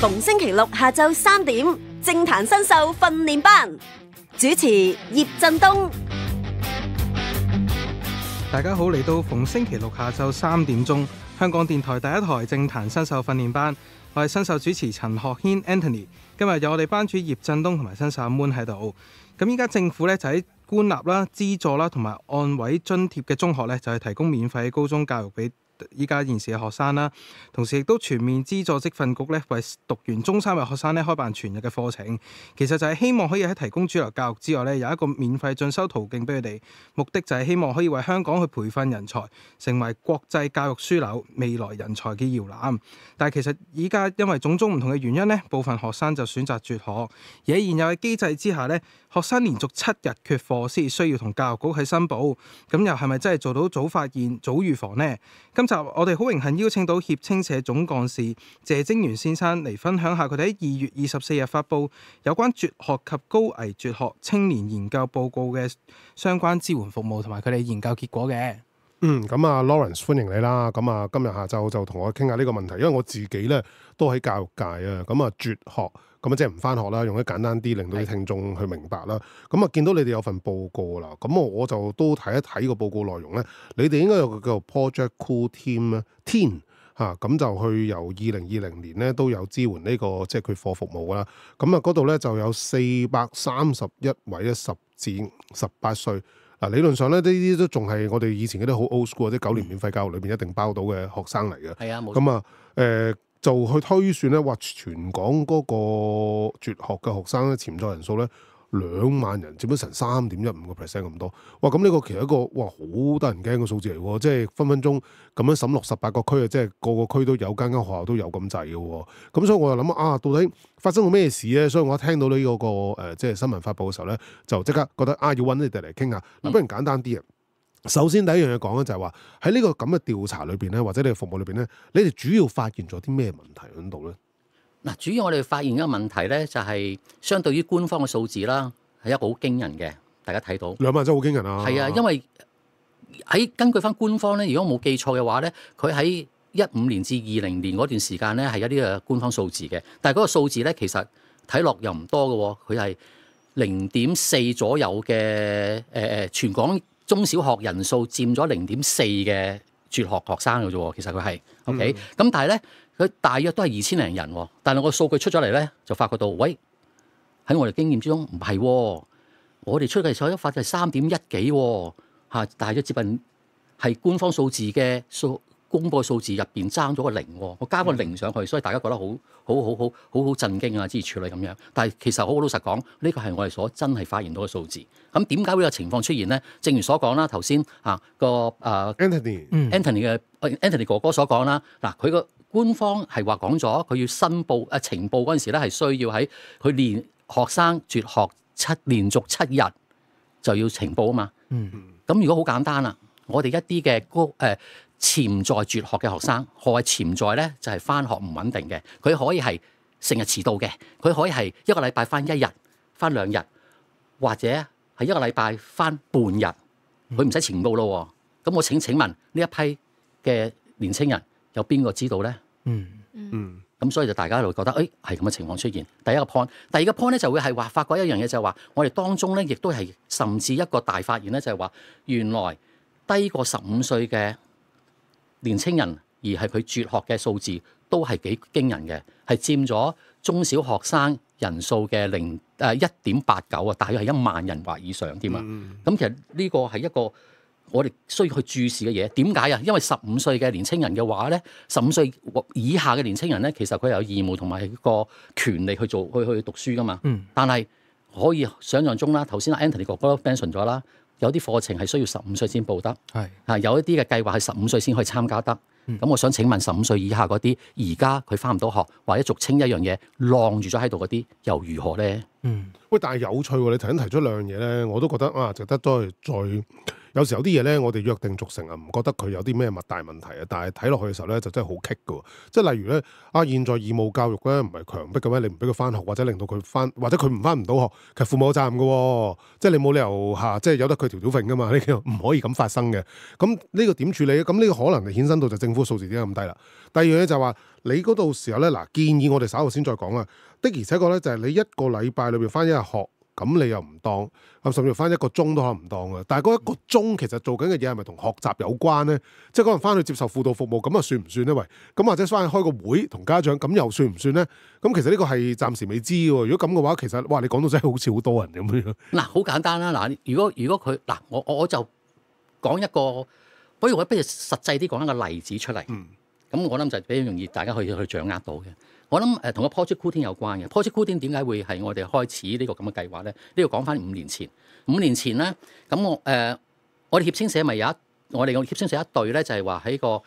逢星期六下晝3點，政壇新秀訓練班，主持葉振東。大家好，嚟到逢星期六下晝3點鐘，香港電台第一台政壇新秀訓練班，我係新秀主持陳學軒 Anthony。今日有我哋班主葉振東同埋新秀阿 Moon 喺度。咁依家政府咧就喺官立啦、資助啦同埋按位津貼嘅中學咧，就係提供免費高中教育俾依家現時嘅學生啦，同時亦都全面資助職訓局咧為讀完中三嘅學生咧開辦全日嘅課程，其實就係希望可以喺提供主流教育之外咧，有一個免費進修途徑俾佢哋，目的就係希望可以為香港去培訓人才，成為國際教育樞紐、未來人才嘅搖籃。但係其實依家因為種種唔同嘅原因咧，部分學生就選擇輟學，而喺現有嘅機制之下咧，學生連續7日缺課先需要同教育局去申報，咁又係咪真係做到早發現、早預防呢？今集我哋好榮幸邀請到協青社總幹事謝晶元先生嚟分享下佢哋喺2月24日發布有關輟學及高危輟學青年研究報告嘅相關支援服務同埋佢哋研究結果嘅。咁啊 Lawrence 歡迎你啦。咁啊今日下晝就同我傾下呢個問題，因為我自己咧都喺教育界啊。咁啊輟學咁啊即係唔返學啦，用得簡單啲，令到啲聽眾去明白啦。咁啊見到你哋有份報告啦，咁我就都睇一睇個報告內容咧。你哋應該有個叫做 Project Cool Team 啊 Team 嚇，咁就去由2020年咧都有支援呢個即係缺課服務啦。咁啊嗰度咧就有431位咧10至18歲。嗱，理論上咧，呢啲都仲係我哋以前嗰啲好 old school 啲9年免費教育裏邊一定包到嘅學生嚟嘅。係啊，冇錯。咁啊，就去推算咧，話全港嗰個輟學嘅學生咧，潛在人數咧2萬人，佔咗成3.15% 咁多。哇！咁呢個其實一個好得人驚嘅數字嚟喎，即係分分鐘咁樣審落18個區啊，即係個個區都有間學校都有咁滯嘅喎。咁所以我就諗啊，到底發生過咩事咧？所以我一聽到呢個即係新聞發布嘅時候咧，就即刻覺得要揾你哋嚟傾下。嗱，不如簡單啲啊。首先第一樣嘢講咧就係話喺呢個咁嘅調查裏邊咧，或者你嘅服務裏邊咧，你哋主要發現咗啲咩問題喺度咧？嗱，主要我哋發現一個問題咧，就係相對於官方嘅數字啦，係一個好驚人嘅。大家睇到2萬真係好驚人啊！係啊，因為喺根據翻官方咧，如果冇記錯嘅話咧，佢喺15年至20年嗰段時間咧係有啲嘅官方數字嘅，但係嗰個數字咧其實睇落又唔多嘅喎，佢係0.4左右嘅全港中小學人數佔咗0.4嘅輟學學生嘅啫喎，其實佢係 OK，咁但係咧佢大約都係2000零人喎，但係個數據出咗嚟咧就發覺到，喂，喺我哋經驗之中唔係喎，我哋出嘅所一發就係3.1幾喎嚇，大約接近係官方數字嘅公佈數字入邊爭咗個0喎，我加個0上去，所以大家覺得好震驚啊！之處理咁樣，但係其實好老實講，呢個係我哋所真係發現到嘅數字。咁點解會有情況出現呢？正如所講啦，頭先Anthony 哥哥所講啦，嗱佢個官方係話講咗，佢要申報呈報嗰陣時咧，係需要喺佢學生輟學連續7日就要呈報啊嘛。咁如果好簡單啦，我哋一啲嘅潛在輟學嘅學生，何謂潛在咧？就係返學唔穩定嘅，佢可以係成日遲到嘅，佢可以係一個禮拜返1日、返2日，或者係一個禮拜返半日，佢唔使呈報咯。咁我請問呢一批嘅年青人有邊個知道咧？咁所以就大家就覺得係咁嘅情況出現。第一個 point， 第二個 point 咧就會係話發覺一樣嘢就係話，我哋當中咧亦都係甚至一個大發現咧，就係話原來低過15歲嘅年青人而係佢輟學嘅數字都係幾驚人嘅，係佔咗中小學生人數嘅1.89啊，大約係1萬人或以上添啊。咁其實呢個係一個我哋需要去注視嘅嘢。點解啊？因為15歲嘅年青人嘅話咧，15歲以下嘅年青人咧，其實佢有義務同埋個權利去做去讀書噶嘛。但係可以想像中啦，頭先 Anthony 哥哥 mention 咗啦。有啲課程係需要15歲先報得，有一啲嘅計劃係15歲先可以參加得。咁我想請問15歲以下嗰啲，而家佢返唔到學，或者俗稱一樣嘢晾住咗喺度嗰啲，又如何咧？喂，但係有趣喎！你頭先提出兩樣嘢咧，我都覺得值得再有時有啲嘢咧，我哋約定俗成啊，唔覺得佢有啲咩大問題啊，但係睇落去嘅時候咧，就真係好棘㗎喎。即係例如咧，現在義務教育咧唔係強迫嘅咩？你唔俾佢翻學，或者令到佢翻，或者佢唔翻唔到學，其實父母有責任㗎喎。即係你冇理由即係由得佢條條揈㗎嘛？呢個唔可以咁發生嘅。咁呢個點處理咧？咁呢個可能係衍生到就政府數字點解咁低啦。第二樣嘢就係話你嗰度時候咧，嗱，建議我哋稍後先再講啦。的而且確咧，就係你一個禮拜裏邊翻一日學，咁你又唔當，甚至翻1個鐘都可能唔當嘅。但係嗰1個鐘其實做緊嘅嘢係咪同學習有關咧？即係可能翻去接受輔導服務，咁啊算唔算咧？喂，咁或者翻去開個會同家長，咁又算唔算咧？咁其實呢個係暫時未知喎。如果咁嘅話，其實哇，你講到真係好似好多人咁樣。嗱，好簡單啦。嗱，如果佢嗱，我就講一個，不如實際啲講一個例子出嚟。咁我諗就比較容易，大家可以去掌握到嘅。我諗同個 Project Cool Team 有關嘅。Project Cool Team 點解會係我哋開始呢個咁嘅計劃咧？呢個講翻5年前。5年前咧，咁我哋協青社咪我哋個協青社一隊咧，就係話喺個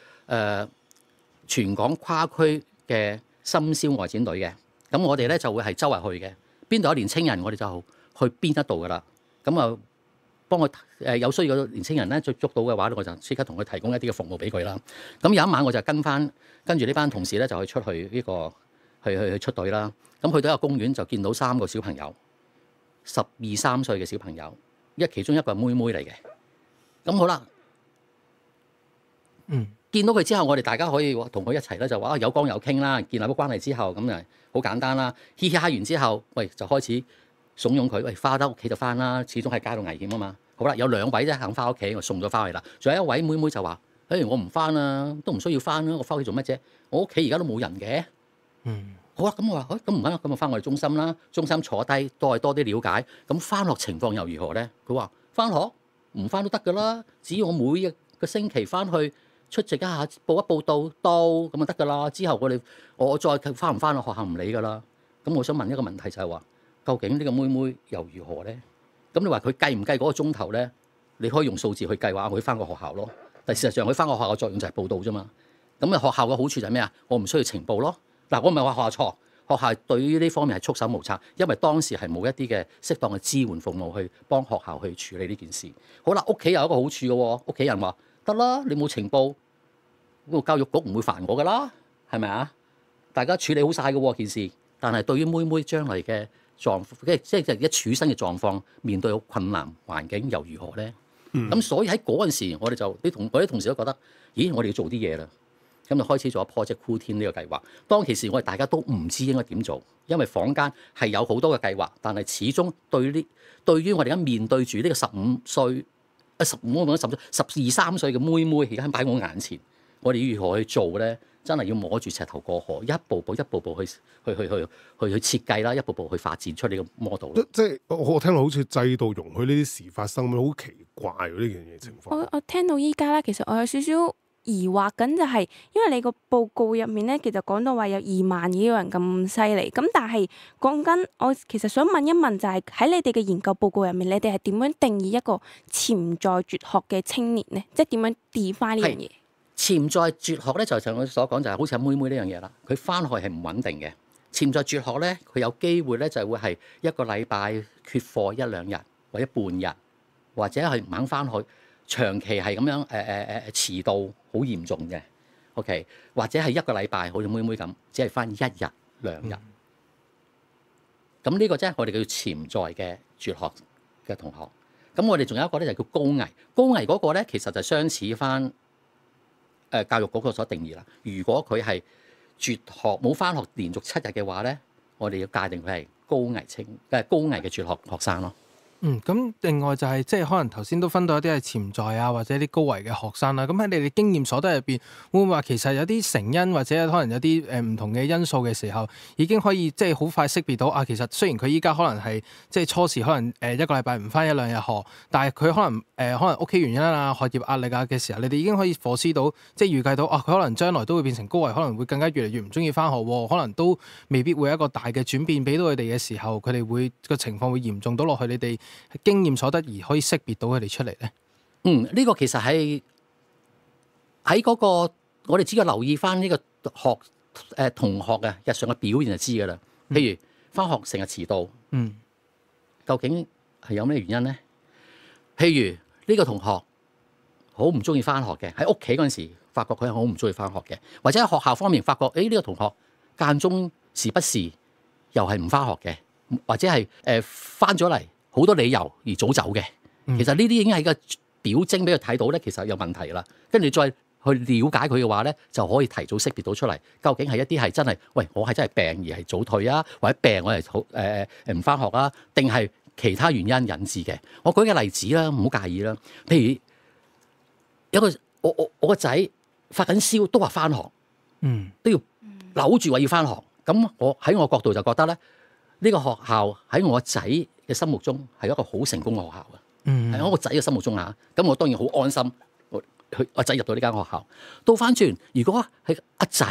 全港跨區嘅深宵外展隊嘅。咁我哋咧就會係周圍去嘅。邊度有年青人，我哋就去邊一度噶啦。咁啊，幫我有需要嘅年青人咧，捉到嘅話咧，我就即刻同佢提供一啲嘅服務俾佢啦。咁有一晚我就跟住呢班同事咧，就去出去呢個去出隊啦。咁去到一個公園就見到3個小朋友，12、13歲嘅小朋友，其中一個係妹妹嚟嘅。咁好啦，見到佢之後，我哋大家可以同佢一齊咧，就話有講有傾啦，建立個關係之後，咁就好簡單啦。嘻嘻哈完之後，喂就開始慫恿佢，喂翻得屋企就翻啦，始終喺街度危險啊嘛。好啦，有2位啫肯翻屋企，我送咗翻去啦。仲有一位妹妹就話：我唔翻啦，都唔需要翻啦，我翻屋企做乜啫？我屋企而家都冇人嘅。好啦，咁我話：咁唔緊啦，咁我翻我哋中心啦，中心坐低多啲了解。咁翻學情況又如何咧？佢話：翻學唔翻都得噶啦，只要我每一個星期翻去出席一下，報一報到咁就得噶啦。之後我再翻唔翻學校唔理噶啦。咁我想問一個問題就係話，究竟呢個妹妹又如何咧？咁你話佢計唔計嗰個鐘頭咧？你可以用數字去計話佢翻個學校咯。但事實上佢翻個學校嘅作用就係報到啫嘛。咁學校嘅好處就係咩啊？我唔需要呈報咯。嗱，我唔係話學校錯，學校對於呢方面係束手無策，因為當時係冇一啲嘅適當嘅支援服務去幫學校去處理呢件事。好啦，屋企有一個好處嘅喎，屋企人話得啦，你冇呈報，個教育局唔會煩我噶啦，係咪啊？大家處理好晒嘅喎件事。但係對於妹妹將來嘅狀況，即係一處身嘅狀況，面對好困難環境又如何咧？咁所以喺嗰陣時，我哋就我啲同事都覺得，咦，我哋要做啲嘢啦。咁就開始做 Project Cool Team 呢個計劃。當其時我哋大家都唔知應該點做，因為坊間係有好多嘅計劃，但係始終對於我哋而家面對住呢個15歲、12、13歲嘅妹妹而家擺我眼前，我哋如何去做咧？真係要摸住石頭過河，一步步去設計啦，一步步去發展出呢個 model。即係我聽到好似制度容許呢啲事發生，好奇怪喎呢樣嘢情況。我聽到依家咧，其實我有少少疑惑緊，就係因為你個報告入面咧，其實講到話有2萬幾個人咁犀利，咁但係講緊我其實想問一問，就係喺你哋嘅研究報告入面，你哋係點樣定義一個潛在絕學嘅青年咧？即係點樣 define 呢樣嘢？潛在絕學咧，就像我所講，就係好似阿妹妹呢樣嘢啦。佢翻學係唔穩定嘅。潛在絕學咧，佢有機會咧就會係一個禮拜缺課1、2日，或者半日，或者係唔肯翻學，長期係咁樣遲到，好嚴重嘅。OK， 或者係一個禮拜，好似妹妹咁，只係翻1日、2日。咁呢個即係我哋叫潛在嘅絕學嘅同學。咁我哋仲有一個咧就叫高危。高危嗰個咧其實就相似翻。教育局個所定義啦，如果佢係絕學冇翻學連續7日嘅話咧，我哋要界定佢係高危嘅絕學學生咯。咁另外就係即係可能頭先都分到一啲係潛在啊，或者啲高危嘅學生啦。咁喺你哋經驗所得入邊，會唔會話其實有啲成因或者可能有啲唔同嘅因素嘅時候，已經可以即係好快識別到啊？其實雖然佢依家可能係即係初時可能一個禮拜唔翻1、2日學，但係佢可能屋企原因啊、學業壓力啊嘅時候，你哋已經可以 foresee到，即係預計到啊，佢可能將來都會變成高危，可能會更加越嚟越唔中意翻學，可能都未必會有一個大嘅轉變俾到佢哋嘅時候，佢哋會個情況會嚴重到落去。你哋經驗所得而可以識別到佢哋出嚟咧？呢個其實係喺嗰個我哋只要留意翻呢個同學嘅日常嘅表現就知噶啦。譬如翻學成日遲到，究竟係有咩原因咧？譬如呢個同學好唔中意翻學嘅，喺屋企嗰陣時發覺佢係好唔中意翻學嘅，或者喺學校方面發覺，呢個同學間中時不時又係唔翻學嘅，或者係翻咗嚟好多理由而早走嘅。其實呢啲已經係個表徵俾佢睇到咧，其實有問題啦。跟住再去了解佢嘅話咧，就可以提早識別到出嚟，究竟係一啲係真係，喂，我係真係病而係早退啊，或者病我係好唔翻學啊，定係其他原因引致嘅。我舉個例子啦，唔好介意啦。譬如有個我個仔發緊燒，都話翻學，都要扭住話要翻學。咁我喺我角度就覺得咧，呢個學校喺我仔嘅心目中係一個好成功嘅學校嘅，喺我個仔嘅心目中嚇。咁我當然好安心，我仔入到呢間學校。倒翻轉，如果係阿仔，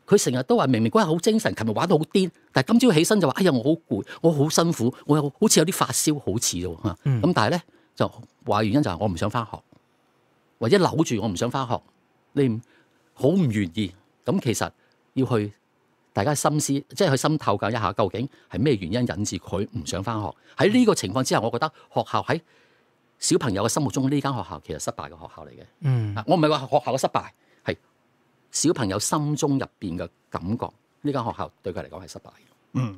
佢成日都話明明嗰日好精神，琴日玩到好癲，但係今朝起身就話：哎呀，我好攰，我好辛苦，我又好似有啲發燒，好似喎嚇。咁但係咧就話原因就係我唔想翻學，或者扭住我唔想翻學，你好唔願意。咁其實要去大家深思，即係去深透究一下，究竟係咩原因引致佢唔想翻學？喺呢個情況之下，我覺得學校喺小朋友嘅心目中呢間學校其實失敗嘅學校嚟嘅。我唔係話學校嘅失敗，係小朋友心中入邊嘅感覺，呢間學校對佢嚟講係失敗嘅。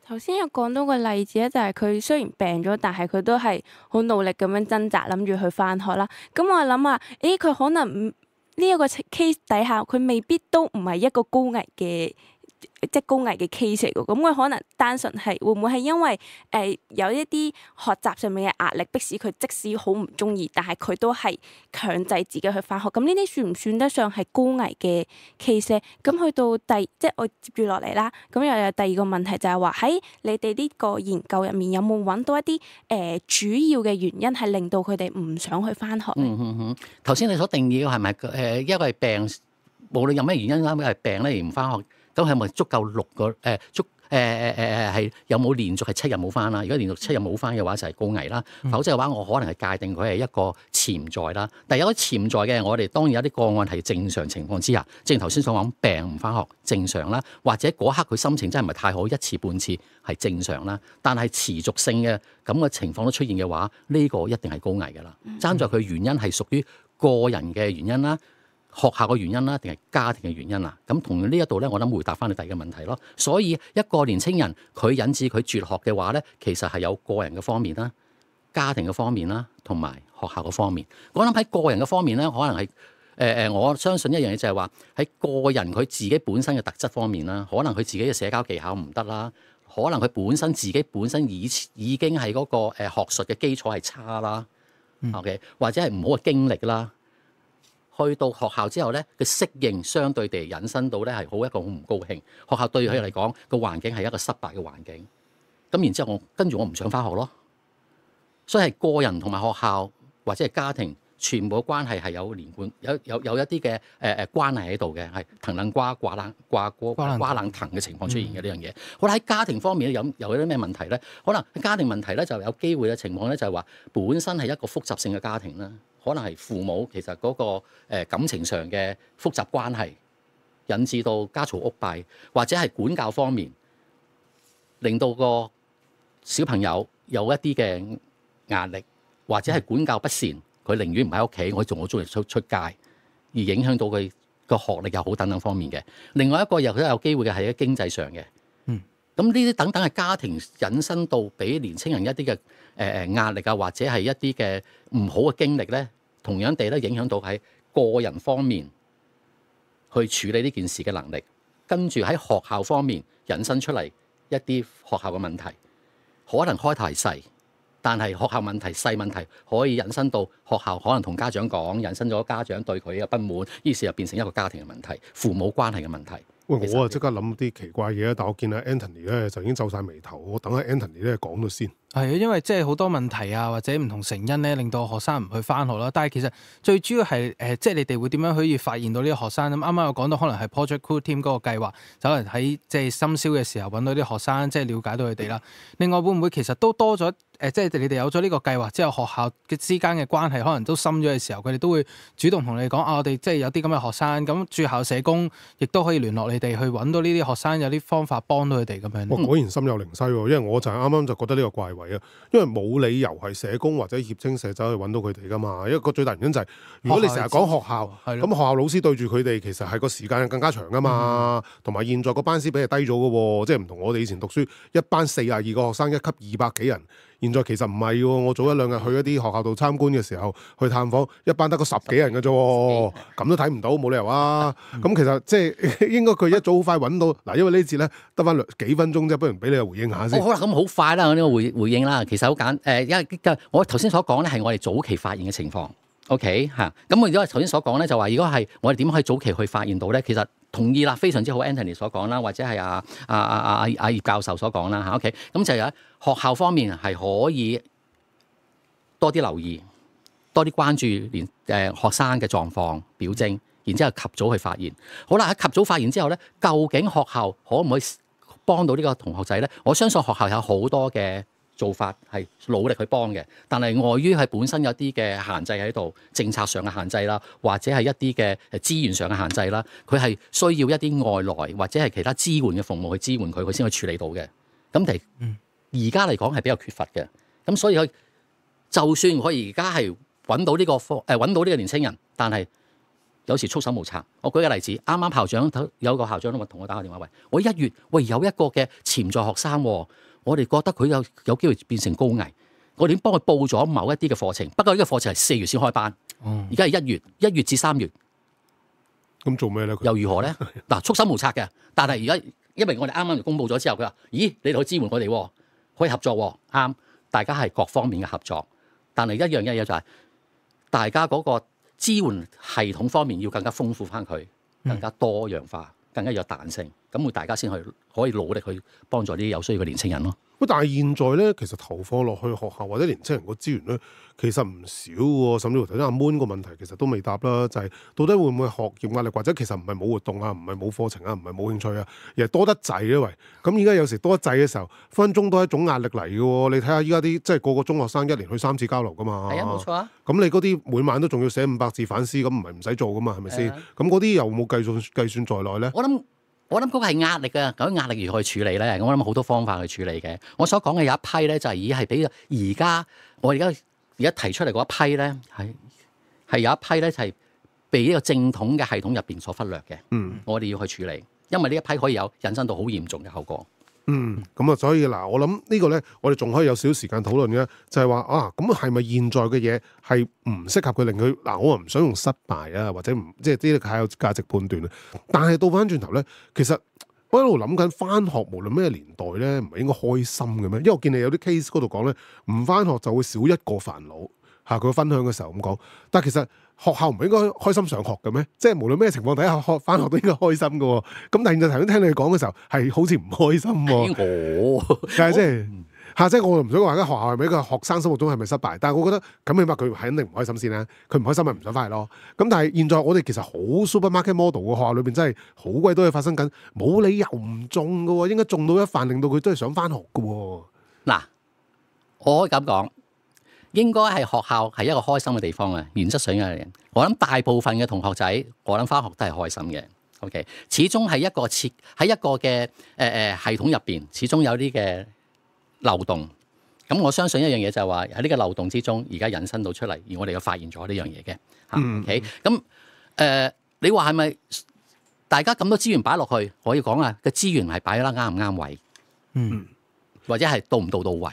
頭先有講到個例子咧，就係佢雖然病咗，但係佢都係好努力咁樣掙扎，諗住去翻學啦。咁我諗啊，佢可能呢一個 case 底下，佢未必都唔係一個高危嘅。即係高危嘅 case 嚟嘅，咁佢可能單純係會唔會係因為有一啲學習上面嘅壓力，迫使佢即使好唔中意，但係佢都係強制自己去翻學。咁呢啲算唔算得上係高危嘅 case 咧？咁去到即係我接住落嚟啦。咁又有第二個問題就係話喺你哋呢個研究入面有冇揾到一啲主要嘅原因係令到佢哋唔想去翻學咧？頭先你所定義嘅係咪因為病，無論有咩原因啦，係病咧而唔翻學？咁係咪足夠6個係有冇連續係7日冇翻啦？如果連續7日冇翻嘅話，就係高危啦。否則嘅話，我可能係界定佢係一個潛在啦。但係有啲潛在嘅，我哋當然有啲個案係正常情況之下，正如頭先所講，病唔翻學正常啦，或者嗰刻佢心情真係唔係太好，一次半次係正常啦。但係持續性嘅咁嘅情況都出現嘅話，呢個一定係高危㗎啦。爭在佢原因係屬於個人嘅原因啦。學校嘅原因啦，定係家庭嘅原因啊？咁同呢一度咧，我諗回答翻你第二個問題咯。所以一個年青人佢引致佢輟學嘅話咧，其實係有個人嘅方面啦、家庭嘅方面啦，同埋學校嘅方面。我諗喺個人嘅方面咧，可能係我相信一樣嘢就係話喺個人佢自己本身嘅特質方面啦，可能佢自己嘅社交技巧唔得啦，可能佢本身自己已經係嗰個學術嘅基礎係差啦，OK， 或者係唔好嘅經歷啦。去到學校之後咧，嘅適應相對地引申到咧係好一個好唔高興。學校對佢嚟講個環境係一個失敗嘅環境。咁然之後我唔想翻學咯。所以係個人同埋學校或者係家庭全部嘅關係係有連貫，有一啲嘅關係喺度嘅，係藤撚瓜冷藤嘅情況出現嘅呢樣嘢。好啦，喺家庭方面有啲咩問題咧？可能家庭問題咧就有機會嘅情況咧就係話本身係一個複雜性嘅家庭啦。可能係父母其實嗰個感情上嘅複雜關係，引致到家嘈屋閉，或者係管教方面，令到個小朋友有一啲嘅壓力，或者係管教不善，佢寧願唔喺屋企，我仲好中意出街，而影響到佢個學歷又好等等方面嘅。另外一個又都有機會嘅係喺經濟上嘅。咁呢啲等等係家庭引申到俾年青人一啲嘅壓力啊，或者係一啲嘅唔好嘅經歷咧。同樣地咧，影響到喺個人方面去處理呢件事嘅能力，跟住喺學校方面引申出嚟一啲學校嘅問題，可能開頭係細，但係學校問題細問題可以引申到學校可能同家長講，引申咗家長對佢嘅不滿，於是就變成一個家庭嘅問題、父母關係嘅問題。喂，我啊即刻諗啲奇怪嘢，但我見阿 Anthony 咧就已經皺晒眉頭，我等阿 Anthony 咧講咗先。係啊，因為即係好多問題啊，或者唔同成因咧，令到學生唔去翻學啦。但係其實最主要係即係你哋會點樣可以發現到呢個學生？咁啱啱有講到可能係 Project Cool Team 嗰個計劃，就可能喺即係深宵嘅時候揾到啲學生，即係了解到佢哋啦。另外會唔會其實都多咗即係你哋有咗呢個計劃之後，學校嘅之間嘅關係可能都深咗嘅時候，佢哋都會主動同你講我哋即係有啲咁嘅學生，咁駐校社工亦都可以聯絡你哋去揾到呢啲學生，有啲方法幫到佢哋咁樣。果然心有靈犀喎，因為我就係啱啱就覺得呢個怪位。為啊，因為冇理由係社工或者協青社走去揾到佢哋噶嘛。因為個最大原因就係、是，如果你成日講學校，咁學校老師對住佢哋，其實係個時間更加長噶嘛。同埋現在個班師比係低咗嘅喎，即係唔同我哋以前讀書一班42個學生，一級200幾人。現在其實唔係喎，我早1、2日去一啲學校度參觀嘅時候，去探訪一班得個10幾人嘅啫喎，咁都睇唔到，冇理由啊！咁其實即係應該佢一早好快揾到嗱，因為呢節咧得翻幾分鐘啫，不如俾你回應下先。好啦，咁好快啦，我呢個回應啦，其實好簡因為我頭先所講咧係我哋早期發現嘅情況 ，OK 嚇。咁我如果頭先所講咧就話，如果係我哋點可以早期去發現到咧，其實同意啦，非常之好 Anthony 所講啦，或者係阿葉教授所講啦嚇 ，OK。咁就係學校方面係可以多啲留意，多啲關注學生嘅狀況表徵，然之後及早去發現。好啦，喺及早發現之後咧，究竟學校可唔可以幫到呢個同學仔咧？我相信學校有好多嘅做法係努力去幫嘅，但係礙於係本身有啲嘅限制喺度，政策上嘅限制啦，或者係一啲嘅資源上嘅限制啦，佢係需要一啲外來或者係其他支援嘅服務去支援佢，佢先可以處理到嘅。咁而家嚟講係比較缺乏嘅，咁所以佢就算佢而家係揾到呢個年青人，但係有時束手無策。我舉個例子，啱啱校長有個校長都同我打個電話，我1月有一個嘅潛在學生，我哋覺得佢有機會變成高危，我哋已經幫佢報咗某一啲嘅課程，不過呢個課程係4月先開班，而家係1月至3月，咁做咩咧？又如何咧？嗱，束手無策嘅，但係而家因為我哋啱啱就公佈咗之後，佢話：咦，你哋可以支援我哋，可以合作，啱，大家係各方面嘅合作，但係一樣嘢就係大家嗰個支援系統方面要更加豐富翻佢，更加多樣化，更加有彈性，咁會大家先可以努力去幫助啲有需要嘅年青人咯。但係現在咧，其實投放落去學校或者年青人個資源咧，其實唔少喎。甚至乎頭先阿 Moon 個問題其實都未答啦，就係到底會唔會學業壓力，或者其實唔係冇活動啊，唔係冇課程啊，唔係冇興趣啊，而係多得滯咧？喂，咁而家有時多得滯嘅時候，分鐘都係一種壓力嚟嘅喎。你睇下依家啲即係個個中學生1年去3次交流噶嘛。係啊，冇錯啊。咁你嗰啲每晚都仲要寫500字反思，咁唔係唔使做噶嘛？係咪先？咁嗰啲又冇計算在內咧？我諗嗰個係壓力嘅，咁壓力如何去處理咧？我諗好多方法去處理嘅。我所講嘅有一批咧，就係已係俾而家提出嚟嗰一批咧，係有一批咧，就係被呢個正統嘅系統入邊所忽略嘅。我哋要去處理，因為呢一批可以有引申到好嚴重嘅後果。咁啊，所以嗱，我諗呢個咧，我哋仲可以有少少時間討論嘅，就係話啊，咁係咪現在嘅嘢係唔適合佢，令佢嗱，我唔想用失敗啊，或者唔即係啲係有價值判斷啊。但係倒翻轉頭咧，其實我一路諗緊翻學，無論咩年代咧，唔係應該開心嘅咩？因為我見你有啲 case 嗰度講咧，唔翻學就會少一個煩惱嚇。佢分享嘅時候咁講，但係其實學校唔係應該開心上學嘅咩？即係無論咩情況底下翻學都應該開心嘅喎。咁但係現在頭先聽你講嘅時候係好似唔開心喎。但係即係我唔想話間學校係咪一個學生心目中係咪失敗？但係我覺得咁起碼佢肯定唔開心先啦。佢唔開心咪唔想翻嚟咯。咁但係現在我哋其實好 supermarket model 嘅學校裏邊真係好鬼多嘢發生緊，冇理由唔中嘅喎，應該中到一飯，令到佢都係想翻學嘅喎。嗱，我可以咁講。應該係學校係一個開心嘅地方啊！原則上嘅，我諗大部分嘅同學仔，我諗返學都係開心嘅。OK， 始終係喺一個嘅系統入邊，始終有啲嘅漏洞。咁我相信一樣嘢就係話喺呢個漏洞之中，而家引申到出嚟，而我哋又發現咗呢樣嘢嘅。OK， 咁你話係咪大家咁多資源擺落去，可以講啊嘅資源係擺得啱唔啱位？或者係到唔到位？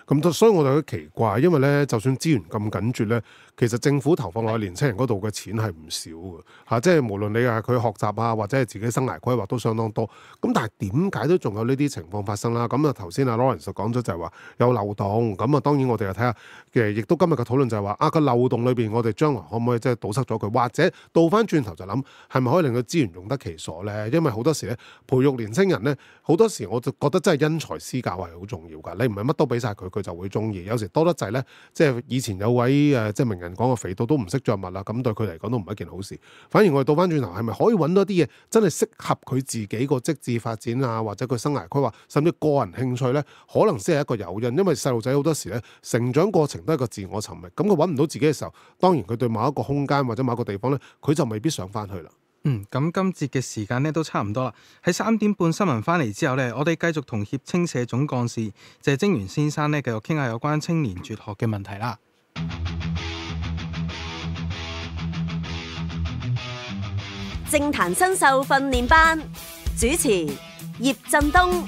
咁所以我就覺得奇怪，因為咧，就算資源咁緊絀咧，其實政府投放落去年青人嗰度嘅錢係唔少嘅嚇，即係無論你係佢學習啊，或者係自己生涯規劃都相當多。咁但係點解都仲有呢啲情況發生啦？咁啊頭先阿 Lawrence 講咗就係話有漏洞，咁啊當然我哋又睇下嘅，亦都今日嘅討論就係話個漏洞裏邊，我哋將來可唔可以即係堵塞咗佢，或者倒翻轉頭就諗係咪可以令到資源用得其所咧？因為好多時咧培育年青人咧，好多時我就覺得真係因材施教係好重要㗎。你唔係乜都俾晒佢，佢就會中意。有時多得滯咧，即係以前有位即係名人講過，肥到都唔識着襪啦，咁對佢嚟講都唔係一件好事。反而我哋倒翻轉頭，係咪可以揾到啲嘢真係適合佢自己個職志發展啊，或者佢生涯規劃，甚至個人興趣咧，可能先係一個誘因。因為細路仔好多時咧，成長過程都係一個自我尋覓。咁佢揾唔到自己嘅時候，當然佢對某一個空間或者某一個地方咧，佢就未必想翻去啦。咁今節嘅時間呢都差唔多啦。喺3點半新聞翻嚟之後呢，我哋繼續同協青社總幹事謝晶元先生呢繼續傾下有關青年輟學嘅問題啦。政壇新秀訓練班主持葉振東。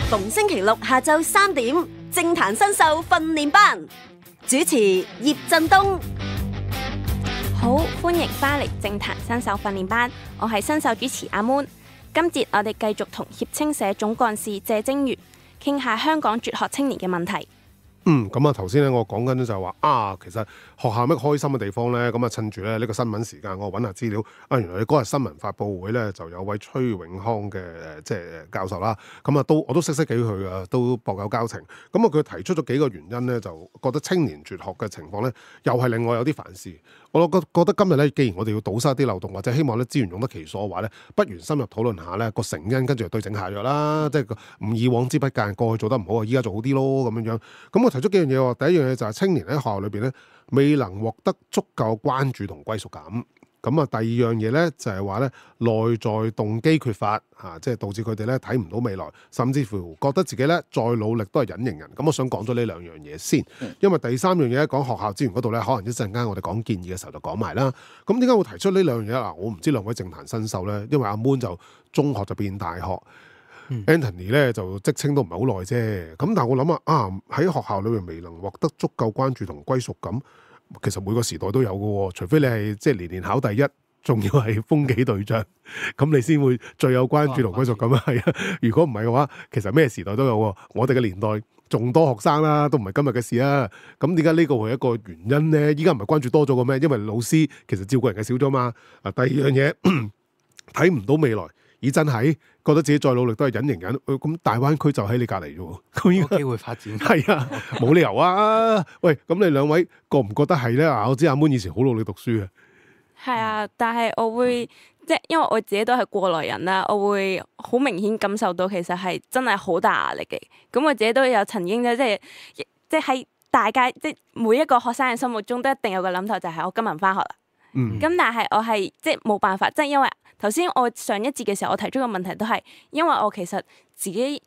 逢星期六下晝3點，政壇新秀訓練班，主持葉振東。好，歡迎返嚟政壇新秀訓練班，我係新秀主持阿 moon。今節我哋繼續同協青社總幹事謝晶元傾下香港輟學青年嘅問題。咁啊，頭先咧我講緊就係話其實學校有咩開心嘅地方咧？咁啊，趁住咧呢個新聞時間，我揾下資料。原來你嗰日新聞發佈會咧就有位崔永康嘅教授啦。咁啊，我都識幾佢啊，都薄有交情。咁啊，佢提出咗幾個原因咧，就覺得青年輟學嘅情況咧，又係令我有啲煩事。我覺得今日咧，既然我哋要堵塞啲漏洞，或者希望咧資源用得其所嘅話咧，不如深入討論下咧個成因，跟住對症下藥啦。即係唔以往之不戒，過去做得唔好啊，依家做好啲咯咁樣。咁我提出幾樣嘢喎。第一樣嘢就係青年喺學校裏邊咧，未能獲得足夠關注同歸屬感。咁啊，第二樣嘢咧就係話咧內在動機缺乏即係導致佢哋咧睇唔到未來，甚至乎覺得自己咧再努力都係隱形人。咁我想講咗呢兩樣嘢先，因為第三樣嘢講學校資源嗰度咧，可能一陣間我哋講建議嘅時候就講埋啦。咁點解會提出呢兩樣嘢啊？我唔知兩位政壇新秀咧，因為阿 Moon 就中學就變大學。Anthony 咧就職稱都唔係好耐啫，咁但係我諗喺學校裏面未能獲得足夠關注同歸屬感，其實每個時代都有嘅喎，除非你係即係年年考第一，仲要係風紀隊長，咁你先會最有關注同歸屬感啊！係啊，如果唔係嘅話，其實咩時代都有喎。我哋嘅年代仲多學生啦，都唔係今日嘅事啦。咁點解呢個係一個原因咧？依家唔係關注多咗嘅咩？因為老師其實照顧人嘅少咗嘛。第二樣嘢睇唔到未來。咦，真係覺得自己再努力都係隱形人，咁大灣區就喺你隔離啫喎，咁應該機會發展係啊，冇理由啊！喂，咁你兩位覺唔覺得係咧？我知阿 Moon 以前好努力讀書嘅，係啊，但係我會即係因為我自己都係過來人啦，我會好明顯感受到其實係真係好大壓力嘅。咁我自己都有曾經咧，即係喺大家即係每一個學生嘅心目中都一定有個諗頭，就係我今日唔返學啦。咁但係我係即係冇辦法，即係因為頭先我上一節嘅時候，我提出個問題都係因為我其實自己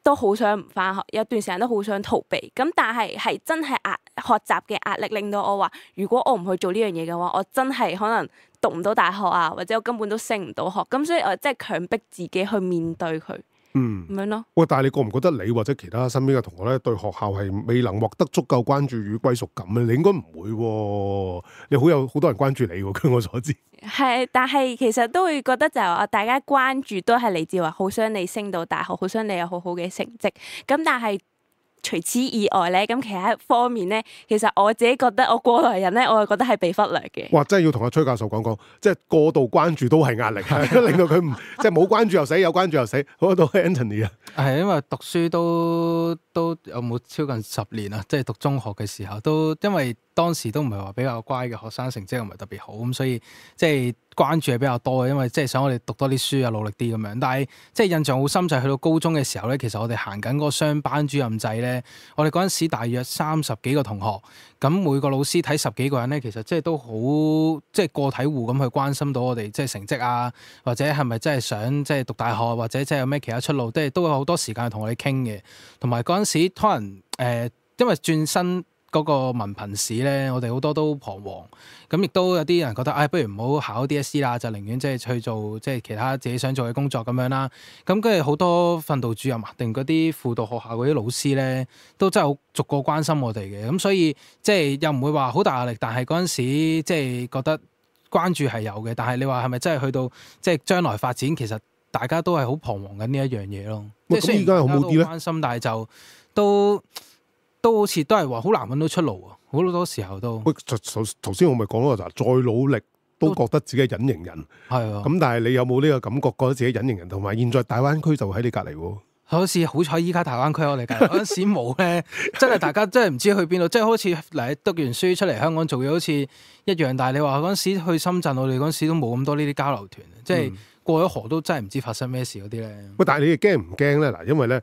都好想唔返學，有段時間都好想逃避。咁但係真係學習嘅壓力令到我話，如果我唔去做呢樣嘢嘅話，我真係可能讀唔到大學啊，或者我根本都升唔到學。咁所以我即係強迫自己去面對佢。咁樣咯。喂，但係你覺唔覺得你或者其他身邊嘅同學咧，對學校係未能獲得足夠關注與歸屬感咧？你應該唔會喎，你好多人關注你喎，據我所知。係，但係其實都會覺得就係話，大家關注都係嚟自話，好想你升到大學，好想你有好好嘅成績。咁但係除此以外咧，咁其他方面咧，其實我自己覺得我過來人咧，我係覺得係被忽略嘅。哇！真係要同阿崔教授講，即係過度關注都係壓力，令到佢唔即係冇關注又死，有關注又死。好到 Anthony 啊，係因為讀書都有冇超近10年啊，即係讀中學嘅時候都因為當時都唔係話比較乖嘅學生，成績又唔係特別好，咁所以即係關注係比較多嘅，因為即係想我哋讀多啲書啊，努力啲咁樣。但係即係印象好深就係去到高中嘅時候咧，其實我哋行緊嗰個雙班主任制咧，我哋嗰陣時大約30幾個同學，咁每個老師睇10幾個人咧，其實即係都好即係個體戶咁去關心到我哋即係成績啊，或者係咪真係想即係讀大學，或者即係有咩其他出路，即係都有好多時間同我哋傾嘅。同埋嗰陣時可能因為轉身嗰個文憑試咧，我哋好多都彷徨，咁亦都有啲人覺得，不如唔好考 DSE 啦，就寧願即係去做即係其他自己想做嘅工作咁樣啦。咁跟住好多訓導主任定嗰啲輔導學校嗰啲老師咧，都真係好逐個關心我哋嘅。咁所以即係又唔會話好大壓力，但係嗰陣時即係覺得關注係有嘅。但係你話係咪真係去到即係將來發展，其實大家都係好彷徨緊呢一樣嘢咯。即係雖然大家都關心，但係就都好似都係話好難揾到出路啊！好多時候都。喂，頭先我咪講咯，就再努力都覺得自己係隱形人。係啊。咁但係你有冇呢個感覺，覺得自己隱形人？同埋現在大灣區就喺你隔離喎。好似好彩依家大灣區我哋隔離嗰陣時冇咧，真係大家真係唔知去邊度，即係好似嚟讀完書出嚟香港做嘢好似一樣。但係你話嗰陣時去深圳，我哋嗰陣時都冇咁多呢啲交流團，即係過咗河都真係唔知發生咩事嗰啲咧。喂，但係你哋驚唔驚咧？嗱，因為咧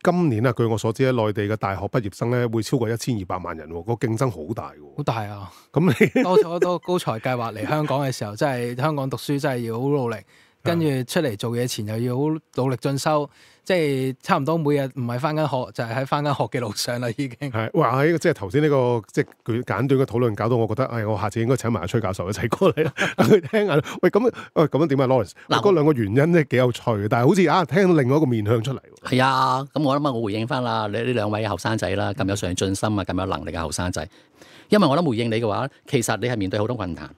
今年啊，據我所知咧，內地嘅大學畢業生咧會超過1200萬人喎，個競爭好大喎。好大啊！咁你多咗好多高才計劃嚟香港嘅時候，真係香港讀書真係要好努力，跟住出嚟做嘢前又要好努力進修。即係差唔多每日唔係翻緊學，就係喺翻緊學嘅路上啦，已經係。哇！即係頭先呢個即係佢簡短嘅討論，搞到我覺得，我下次應該請埋阿崔教授一齊過嚟去聽下。喂，咁樣點啊 Lawrence？嗰兩個原因咧幾有趣，但係好似聽到另外一個面向出嚟。係啊，咁我諗我回應翻啦，你呢兩位後生仔啦，咁有上進心啊，咁有能力嘅後生仔。因為我諗回應你嘅話，其實你係面對好多困難，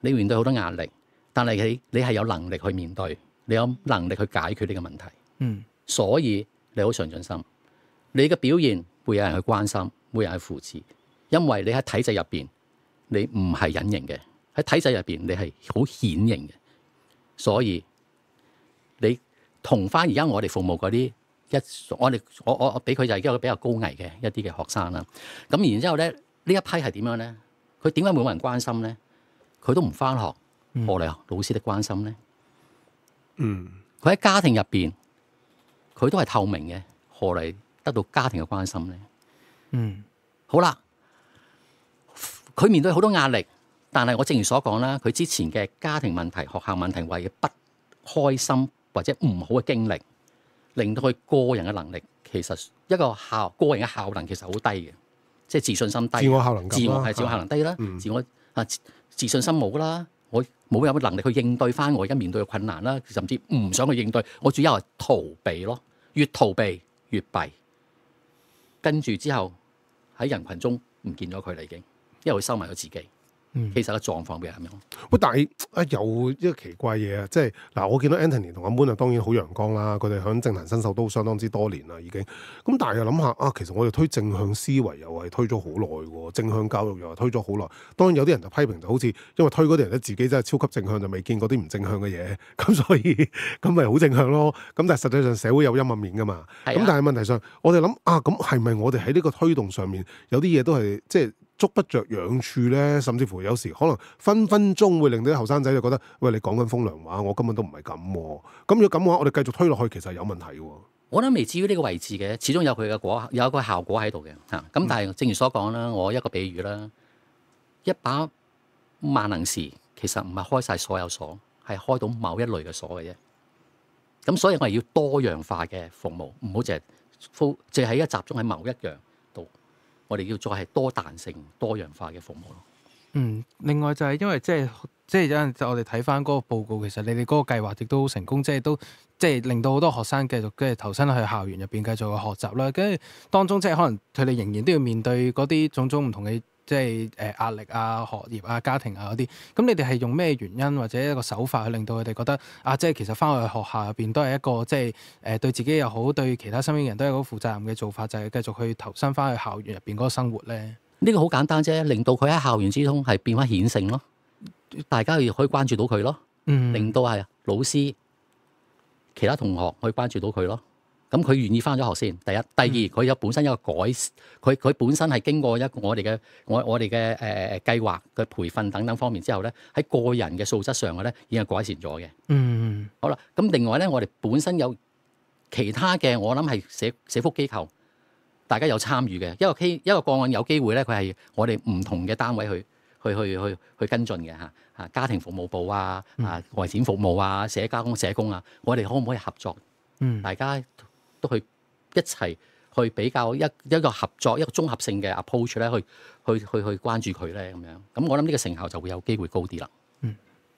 你面對好多壓力，但係你係有能力去面對，你有能力去解決呢個問題。所以你好上進心，你嘅表現會有人去關心，會有人去扶持，因為你喺體制入邊，你唔係隱形嘅，喺體制入邊你係好顯形嘅，所以你同翻而家我哋服務嗰啲我俾佢就係一個比較高危嘅一啲嘅學生啦。咁然之後咧，呢一批係點樣咧？佢點解冇人關心咧？佢都唔翻學，何嚟老師的關心咧？佢喺家庭入邊。佢都係透明嘅，何嚟得到家庭嘅關心咧？好啦，佢面對好多壓力，但係我正如所講啦，佢之前嘅家庭問題、學校問題或者不開心或者唔好嘅經歷，令到佢個人嘅能力其實一個個人嘅效能其實好低嘅，即係自信心低，自我效能感啦，自我效能低啦，嗯自信心冇啦，我冇有能力去應對翻我而家面對嘅困難啦，甚至唔想去應對，我主要係逃避咯，越逃避越弊，跟住之後喺人群中唔見咗佢啦已經，因為佢收埋咗自己。其實個狀況會係咁樣。喂，但係有一個奇怪嘢啊，即係嗱，我見到 Anthony 同阿 Moon 啊，當然好陽光啦，佢哋響政壇新秀都相當之多年啦，已經。咁但係又諗下啊，其實我哋推正向思維又係推咗好耐喎，正向教育又係推咗好耐。當然有啲人就批評就好似因為推嗰啲人咧自己真係超級正向，就未見過啲唔正向嘅嘢，咁所以咁咪好正向咯。咁但係實際上社會有陰暗面㗎嘛。咁但係問題上，我哋諗啊，咁係咪我哋喺呢個推動上面有啲嘢都係即係捉不着癢處咧，甚至乎有時可能分分鐘會令到啲後生仔就覺得，喂，你講緊風涼話，我根本都唔係咁。咁如果咁嘅話，我哋繼續推落去，其實係有問題嘅。我覺得未至於呢個位置嘅，始終有佢嘅有一個效果喺度嘅嚇。咁但係正如所講啦，我一個比喻啦，一把萬能匙其實唔係開晒所有鎖，係開到某一類嘅鎖嘅啫。咁所以我係要多樣化嘅服務，唔好淨係一集中喺某一樣度。我哋要再係多彈性、多樣化嘅服務咯。另外就係因為即係有陣就我哋睇翻嗰個報告，其實你哋嗰個計劃亦都好成功，即係令到好多學生繼續跟住投身去校園入邊繼續去學習啦。跟住當中即係可能佢哋仍然都要面對嗰啲種種唔同嘅即係壓力啊、學業啊、家庭啊嗰啲。咁你哋係用咩原因或者一個手法去令到佢哋覺得啊，即係其實翻去學校入邊都係一個即係對自己又好，對其他身邊人都係一個負責任嘅做法，就係繼續去投身翻去校園入邊嗰個生活咧。呢個好簡單啫，令到佢喺校園之中係變翻顯性咯，大家可以關注到佢咯，令到係老師、其他同學可以關注到佢咯。咁佢願意翻咗學先，第一，第二佢有本身一個佢本身係經過一個我哋嘅計劃嘅培訓等等方面之後咧，喺個人嘅素質上嘅咧已經係改善咗嘅。好啦，咁另外咧，我哋本身有其他嘅，我諗係社福機構。大家有參與嘅一個個案有機會咧，佢係我哋唔同嘅單位去跟進嘅嚇，家庭服務部啊、外展服務啊、社工啊，我哋可唔可以合作？大家都去一齊去比較一個合作一個綜合性嘅 approach 咧，去關注佢咧咁樣。咁我諗呢個成效就會有機會高啲啦。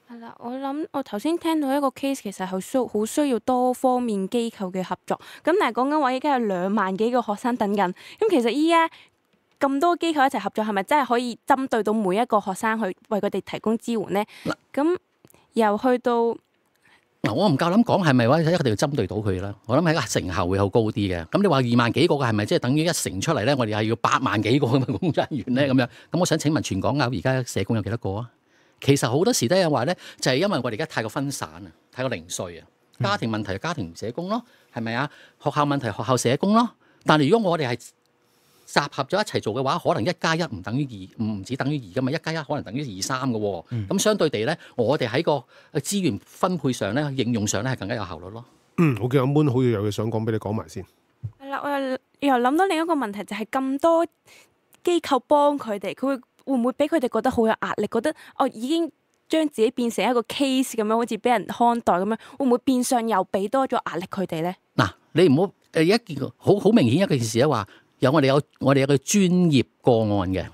係啦，我諗我頭先聽到一個 case，其實係好需要多方面機構嘅合作。咁但係講緊話，依家有2萬幾個學生等緊。咁其實依家咁多機構一齊合作，係咪真係可以針對到每一個學生去為佢哋提供支援咧？咁又去到我唔夠膽講係咪話一定要針對到佢啦。我諗係個成效會好高啲嘅。咁你話2萬幾個嘅係咪即係等於一成出嚟咧？我哋係要8萬幾個咁嘅工作人員咧咁樣。咁我想請問全港而家社工有幾多個啊？其實好多時都有話咧，就係因為我哋而家太過分散啊，太過零碎啊。家庭問題家庭社工咯，係咪啊？學校問題學校社工咯。但係如果我哋係集合咗一齊做嘅話，可能1+1唔等於2，唔止等於2噶嘛。1+1可能等於2、3嘅喎。咁相對地咧，我哋喺個資源分配上咧、應用上咧係更加有效率咯。我見阿 Moon 好似有嘢想講俾你講埋先。係啦，我又諗到另一個問題，就係咁多機構幫佢哋，佢會唔會俾佢哋覺得好有壓力？覺得已經將自己變成一個 case 咁樣，好似俾人看待咁樣，會唔會變相又俾多咗壓力佢哋咧？嗱，你唔好一件好明顯一件事咧，話我哋有個專業個案嘅，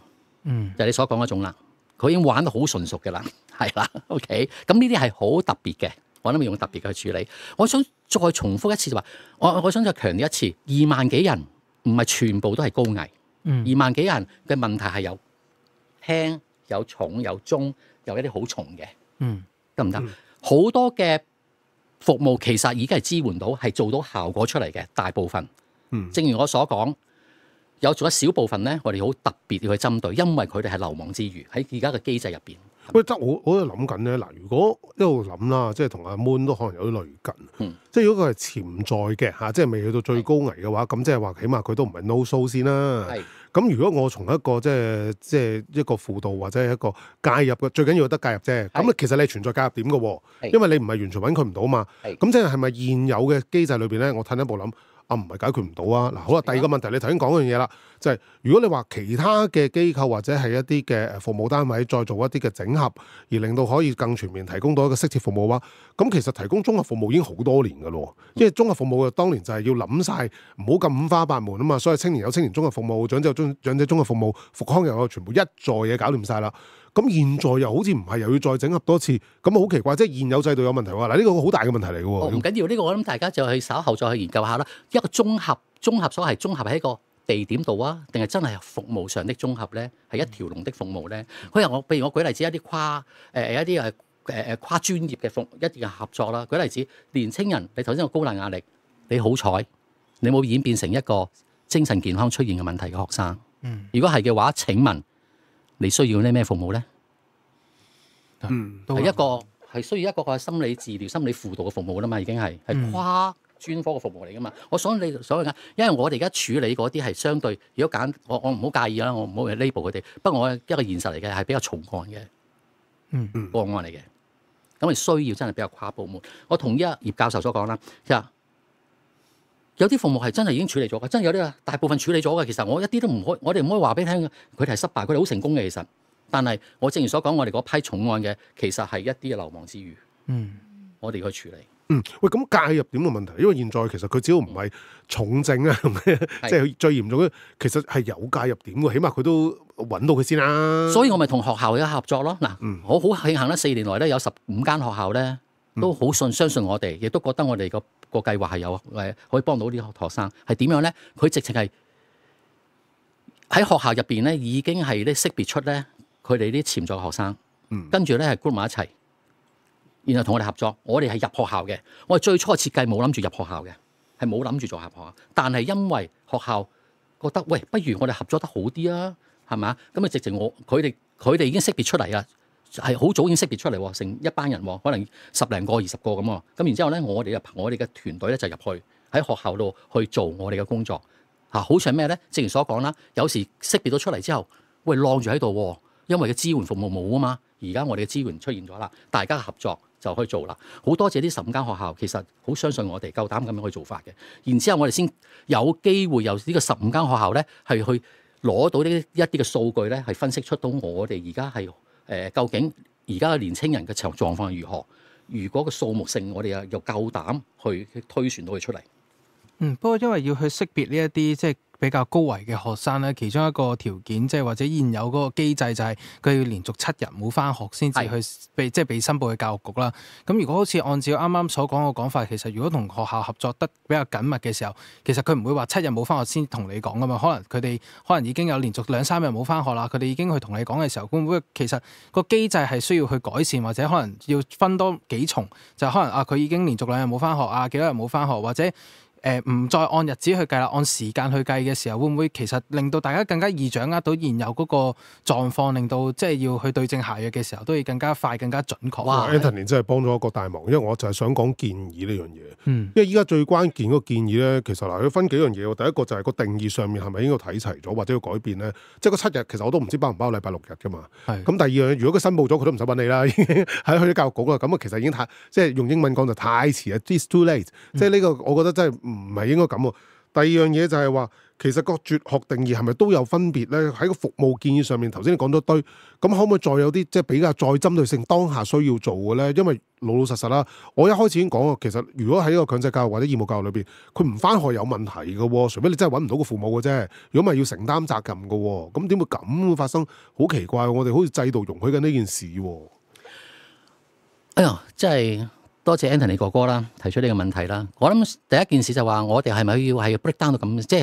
就係你所講嗰種啦。佢已經玩得好純熟嘅啦，係啦 ，OK。咁呢啲係好特別嘅，我諗要用特別嘅去處理。我想再重複一次就話，我想再強調一次，2萬幾人唔係全部都係高危，2萬幾人嘅問題係有輕、有重、有中，有一啲好重嘅，得唔得？好多嘅服務其實已經係支援到，係做到效果出嚟嘅大部分。正如我所講，有做一小部分咧，我哋好特別要去針對，因為佢哋係流亡之餘喺而家嘅機制入邊。喂，得我喺度諗緊咧，嗱，如果一路諗啦，即係同阿 Moon 都可能有啲類近，即係如果佢係潛在嘅嚇，即係未去到最高危嘅話，咁即係話起碼佢都唔係 no show 先啦。咁如果我從一個即係一個輔導或者係一個介入嘅，最緊要得介入啫。咁其實你係存在介入點嘅喎，因為你唔係完全揾佢唔到嘛。咁即係咪現有嘅機制裏邊咧，我褪一步諗唔係解決唔到啊！嗱，好啦，第二個問題你頭先講嗰樣嘢啦，就係如果你話其他嘅機構或者係一啲嘅服務單位再做一啲嘅整合，而令到可以更全面提供到一個適切服務嘅話，咁其實提供綜合服務已經好多年㗎咯。因為綜合服務嘅當年就係要諗晒，唔好咁五花八門啊嘛。所以青年有青年綜合服務，長者綜合服務，復康又有全部一座嘢搞掂晒啦。咁現在又好似唔係，又要再整合多次，咁好奇怪，即係現有制度有問題喎。嗱，呢個好大嘅問題嚟嘅喎。唔緊要，呢個我諗大家就去稍後再去研究下啦。一個綜合所謂綜合喺一個地點度啊，定係真係服務上的綜合咧？係一條龍的服務咧？譬如我舉例子一啲跨專業嘅一啲嘅合作啦。舉例子，年青人你頭先有高能壓力，你好彩你冇演變成一個精神健康出現嘅問題嘅學生。如果係嘅話，請問你需要啲咩服務咧？係需要一個心理治療、心理輔導嘅服務啦嘛，已經係跨專科嘅服務嚟噶嘛。我想你所謂嘅，因為我哋而家處理嗰啲係相對，如果揀我唔好介意啦，我唔好去 label 佢哋。不過我一個現實嚟嘅係比較重案嘅個案嚟嘅，咁我需要真係比較跨部門。我同意葉教授所講啦，其實有啲服務係真係已經處理咗嘅，真係有啲大部分處理咗嘅。其實我一啲都唔可以，我哋唔可以話俾你聽，佢哋係失敗，佢哋好成功嘅其實。但係我正如所講，我哋嗰批重案嘅其實係一啲嘅流亡之餘，我哋去處理。喂，咁介入點嘅問題？因為現在其實佢只要唔係重症啊，即係最嚴重嘅，其實係有介入點嘅，起碼佢都揾到佢先啦。所以我咪同學校有合作咯。嗱，我好慶幸咧，4年來咧有15間學校咧都好相信我哋，亦都覺得我哋個計劃係有可以幫到啲學生。係點樣咧？佢直情係喺學校入邊咧已經係識別出咧佢哋啲潛在學生，跟住咧係 group 埋一齊，然後同我哋合作。我哋係入學校嘅，我哋最初設計冇諗住入學校嘅，係冇諗住做入學校。但係因為學校覺得喂，不如我哋合作得好啲啊，係咪？咁啊直情佢哋已經識別出嚟啦，係好早已經識別出嚟喎，成一班人喎，可能10零個、20個咁喎。咁然之後咧，我哋嘅團隊咧就入去喺學校度去做我哋嘅工作。好似係咩咧？正如所講啦，有時識別到出嚟之後，喂，晾住喺度喎。因為嘅支援服務冇啊嘛，而家我哋嘅資源出現咗啦，大家合作就可以做啦。好多謝呢15間學校，其實好相信我哋，夠膽咁樣去做法嘅。然之後我哋先有機會由呢個15間學校咧，係去攞到一啲嘅數據咧，係分析出到我哋而家係究竟而家嘅年青人嘅狀況係如何。如果個數目性我哋又夠膽去推算到佢出嚟。不過因為要去識別呢一啲即係比較高危嘅學生咧，其中一個條件即係或者現有嗰個機制就係佢要連續7日冇返學先至去被申報嘅教育局啦。咁如果好似按照啱啱所講嘅講法，其實如果同學校合作得比較緊密嘅時候，其實佢唔會話7日冇返學先同你講噶嘛。可能佢哋已經有連續2-3日冇返學啦，佢哋已經去同你講嘅時候，會唔會其實個機制係需要去改善，或者可能要分多幾重，就可能佢已經連續2日冇返學啊，幾多日冇返學，或者唔再按日子去計啦，按時間去計嘅時候，會唔會其實令到大家更加易掌握到現有嗰個狀況，令到即係要去對症下藥嘅時候，都要更加快、更加準確。哇 Anthony 真係幫咗一個大忙，因為我就係想講建議呢樣嘢。因為依家最關鍵嗰個建議咧，其實要分幾樣嘢。第一個就係個定義上面係咪應該睇齊咗，或者要改變咧？即係個7日其實我都唔知包唔包禮拜6日噶嘛。咁第二樣，如果佢申報咗，佢都唔使揾你啦，已經喺去咗教育局啦。咁其實已經即係用英文講就太遲啊 ，it's too late。即係呢個我覺得真係唔係應該咁喎。第二樣嘢就係話，其實個絕學定義係咪都有分別咧？喺個服務建議上面，頭先你講咗堆，咁可唔可以再有啲即係比較再針對性當下需要做嘅咧？因為老實啦，我一開始已經講過，其實如果喺個強制教育或者義務教育裏邊，佢唔返學有問題嘅喎，除非你真係揾唔到個父母嘅啫。如果唔係要承擔責任嘅喎，咁點會咁會發生？好奇怪，我哋好似制度容許緊呢件事喎。哎呀，真係〜多謝 Anthony 哥哥啦，提出呢個問題啦。我諗第一件事就話，我哋係咪要係 break down 到咁，即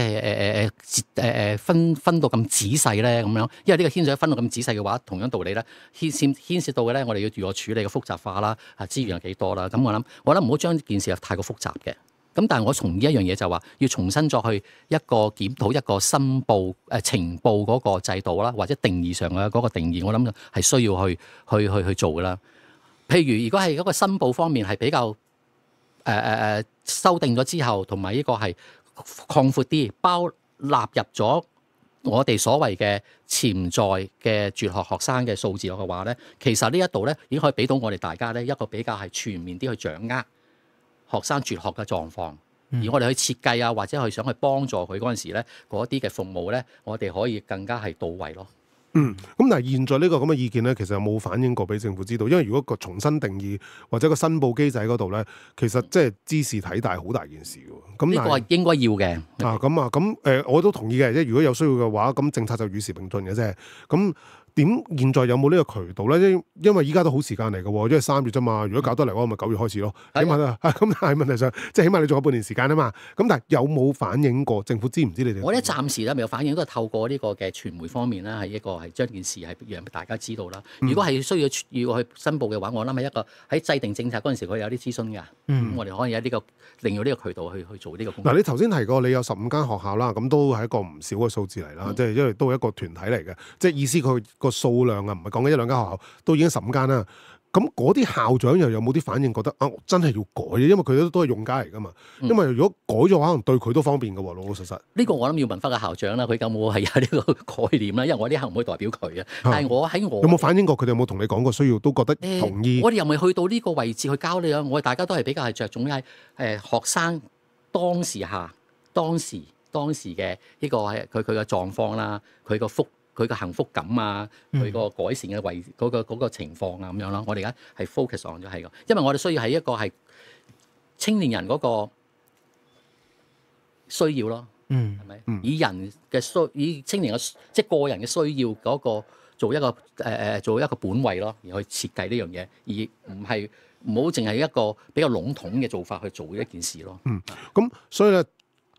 係分到咁仔細咧咁樣？因為呢個牽涉分到咁仔細嘅話，同樣道理咧，牽涉到嘅咧，我哋要如何處理嘅複雜化啦，資源有幾多啦？咁我諗唔好將件事太過複雜嘅。咁但係我從呢一樣嘢就話，要重新再去一個檢討一個申報情報嗰個制度啦，或者定義上嘅嗰個定義，我諗係需要去做㗎啦。譬如如果係嗰個申報方面係比較修訂咗之後，同埋呢個係擴闊啲，納入咗我哋所謂嘅潛在嘅絕學學生嘅數字嘅話咧，其實呢一度咧已經可以俾到我哋大家咧一個比較係全面啲去掌握學生絕學嘅狀況，而我哋去設計啊，或者去想去幫助佢嗰陣時咧，嗰啲嘅服務咧，我哋可以更加係到位咯。咁但係現在呢個咁嘅意見咧，其實有冇反映過俾政府知道？因為如果個重新定義或者個申報機制嗰度咧，其實即係茲事體大，好大件事嘅。咁呢個係應該要嘅。咁我都同意嘅。即係如果有需要嘅話，咁政策就與時並進嘅啫。咁點現在有冇呢個渠道咧？因為依家都好時間嚟嘅喎，因為3月啫嘛。如果搞得嚟嘅話，咪9月開始咯。起碼咁，但係問題上，即係起碼你仲有半年時間啊嘛。咁但係有冇反映過？政府知唔知你哋？我哋暫時咧未有反映，都係透過呢個嘅傳媒方面啦，係一個係將件事係讓大家知道啦。如果係需要去申報嘅話，我諗係一個喺制定政策嗰陣時，佢有啲諮詢㗎。我哋可以有呢個利用呢個渠道去做呢個工作。嗱，你頭先提過你有15間學校啦，咁都係一個唔少嘅數字嚟啦。即係因為都係一個團體嚟嘅，即係意思佢個數量啊，唔係講緊1-2間學校，都已經15間啦。咁嗰啲校長又有冇啲反應，覺得啊真係要改嘅？因為佢都係用家嚟噶嘛。因為如果改咗話，可能對佢都方便嘅喎，老老實實。呢個我諗要問翻個校長啦，佢有冇係有呢個概念啦？因為我呢刻唔可以代表佢啊。但係我有冇反映過？佢哋有冇同你講過需要？都覺得同意。我哋又未去到呢個位置去交你啊！我哋大家都係比較係着重喺學生當時嘅呢個係佢嘅狀況啦，佢個幸福感啊，佢個改善嘅嗰個情況啊咁樣咯。我哋而家係 focus on 咗係個，因為我哋需要係一個係青年人嗰個需要咯，係咪？以人嘅以青年嘅即係個人嘅需要嗰個做一個本位咯，而去設計呢樣嘢，而唔好淨係一個比較籠統嘅做法去做一件事咯。咁所以咧。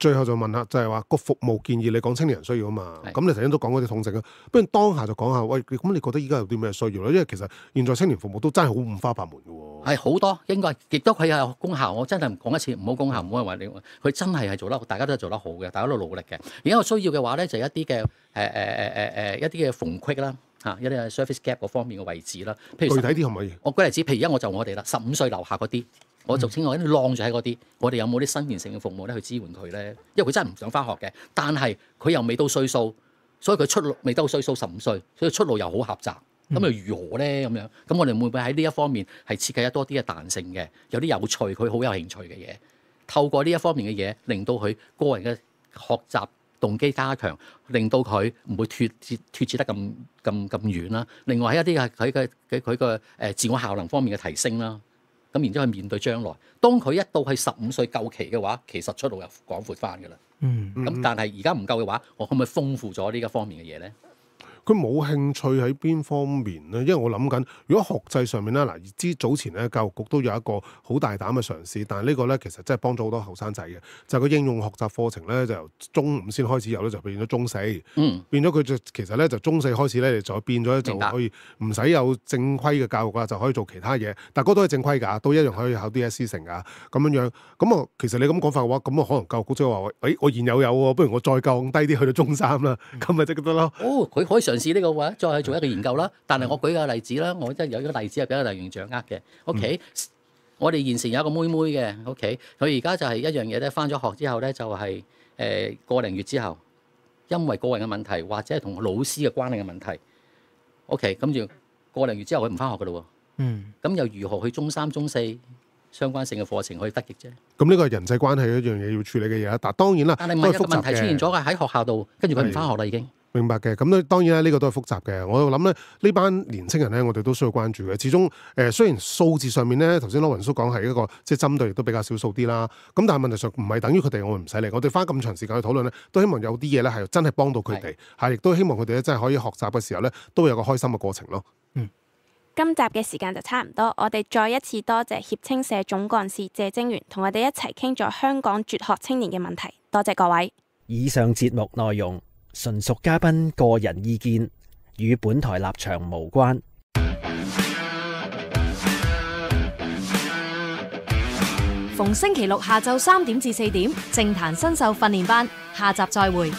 最後就問下，就係話個服務建議，你講青年人需要啊嘛？咁你頭先都講嗰啲統整啊，不如當下就講下，喂，咁你覺得依家有啲咩需要咧？因為其實現在青年服務都真係好五花八門嘅喎。係好多，應該亦都佢有功效。我真係講一次，唔好功效，唔好話你。佢真係做得，大家都係做得好嘅，大家都努力嘅。而家我需要嘅話咧，就係一啲嘅一啲嘅縫隙啦，一啲嘅 surface gap 嗰方面嘅位置啦。譬如具體啲可唔可以？我舉例子，譬如而家我哋啦，15歲樓下嗰啲。我俗稱我喺度晾住喺嗰啲，我哋有冇啲新年性嘅服務咧去支援佢咧？因為佢真係唔想翻學嘅，但係佢又未到歲數，所以佢出路未到歲數15歲，所以出路又好狹窄。咁又如何咧？咁樣咁我哋會唔會喺呢一方面係設計多啲嘅彈性嘅，有啲有趣，佢好有興趣嘅嘢，透過呢一方面嘅嘢，令到佢個人嘅學習動機加強，令到佢唔會脫節得咁遠啦。另外喺一啲佢嘅自我效能方面嘅提升啦。咁然之後去面對將來，當佢一到係15歲夠期嘅話，其實出路又廣闊翻㗎啦。咁但係而家唔夠嘅話，我可唔可以豐富咗呢一方面嘅嘢咧？佢冇興趣喺邊方面咧？因為我諗緊，如果學制上面咧，嗱，早前咧教育局都有一個好大膽嘅嘗試，但係呢個咧其實真係幫咗好多後生仔嘅，就係個應用學習課程咧，就由中5先開始有咧，就變咗中4，變咗佢就其實咧就中4開始咧就變咗就可以唔使有正規嘅教育啦，就可以做其他嘢，但係嗰都係正規㗎，都一樣可以考 DSE 成㗎咁樣。咁啊，其實你咁講法嘅話，咁啊可能教育局即係話，我現有喎，不如我再降低啲去到中3啦，咁咪即係得咯。佢可以嘗試呢個話，再去做一個研究啦。但係我舉個例子啦，我真係有一個例子係比較大型掌握嘅。OK，我哋現時有一個妹妹嘅。OK，佢而家就係一樣嘢咧，返咗學之後咧，就係個零月之後，因為個人嘅問題或者係同老師嘅關係嘅問題。OK，跟住個零月之後佢唔返學㗎咯喎。咁又如何去中3、中4相關性嘅課程可以得益啫？咁呢個係人際關係一樣嘢要處理嘅嘢啦。但當然啦，但係唔係有個問題出現咗嘅喺學校度，跟住佢唔返學啦已經。明白嘅，咁咧當然咧呢個都係複雜嘅。我諗咧呢班年青人咧，我哋都需要關注嘅。始終雖然數字上面咧，頭先羅雲叔講係一個即係針對亦都比較少數啲啦。咁但係問題上唔係等於佢哋我唔使理。我哋花咁長時間去討論咧，都希望有啲嘢咧係真係幫到佢哋，係亦都希望佢哋咧真係可以學習嘅時候咧，都有個開心嘅過程咯。今集嘅時間就差唔多，我哋再一次多謝協青社總幹事謝晶元同我哋一齊傾咗香港輟學青年嘅問題。多謝各位。以上節目內容純屬嘉賓個人意見，與本台立場無關。逢星期六下晝3點至4點，政壇新秀訓練班，下集再會。